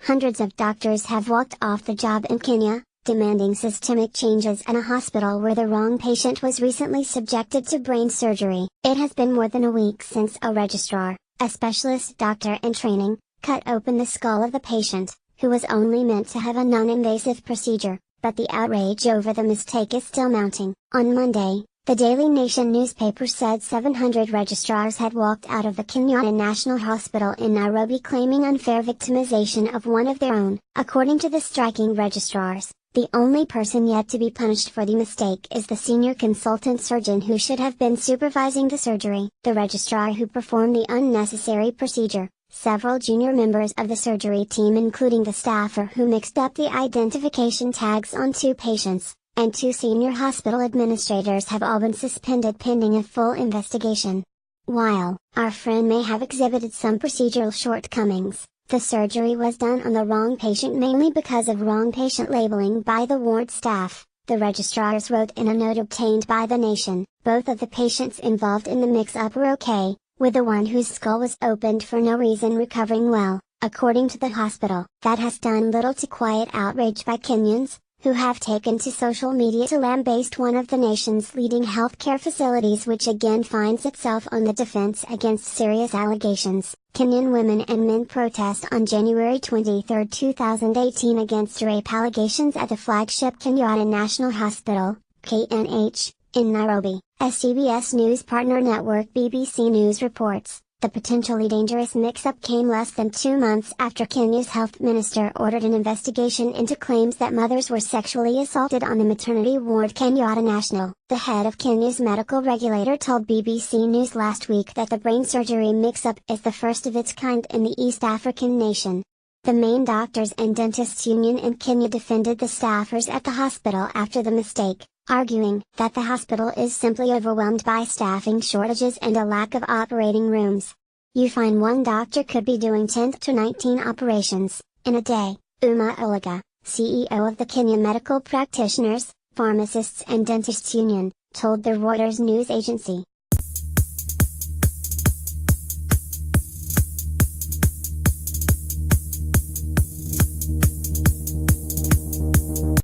Hundreds of doctors have walked off the job in Kenya, demanding systemic changes in a hospital where the wrong patient was recently subjected to brain surgery. It has been more than a week since a registrar, a specialist doctor in training, cut open the skull of the patient, who was only meant to have a non-invasive procedure, but the outrage over the mistake is still mounting. On Monday, the Daily Nation newspaper said 700 registrars had walked out of the Kenyatta National Hospital in Nairobi claiming unfair victimization of one of their own. According to the striking registrars, the only person yet to be punished for the mistake is the senior consultant surgeon who should have been supervising the surgery. The registrar who performed the unnecessary procedure, several junior members of the surgery team including the staffer who mixed up the identification tags on two patients, and two senior hospital administrators have all been suspended pending a full investigation. While our friend may have exhibited some procedural shortcomings, the surgery was done on the wrong patient mainly because of wrong patient labeling by the ward staff, the registrars wrote in a note obtained by The Nation. Both of the patients involved in the mix-up were okay, with the one whose skull was opened for no reason recovering well, according to the hospital. That has done little to quiet outrage by Kenyans, who have taken to social media to lambaste one of the nation's leading healthcare facilities, which again finds itself on the defense against serious allegations. Kenyan women and men protest on January 23, 2018 against rape allegations at the flagship Kenyatta National Hospital, KNH, in Nairobi. As CBS News partner network BBC News reports, the potentially dangerous mix-up came less than 2 months after Kenya's health minister ordered an investigation into claims that mothers were sexually assaulted on the maternity ward Kenyatta National. The head of Kenya's medical regulator told BBC News last week that the brain surgery mix-up is the first of its kind in the East African nation. The main doctors and dentists union in Kenya defended the staffers at the hospital after the mistake, arguing that the hospital is simply overwhelmed by staffing shortages and a lack of operating rooms. You find one doctor could be doing 10 to 19 operations in a day. Uma Olaga, CEO of the Kenya Medical Practitioners, Pharmacists and Dentists Union, told the Reuters news agency.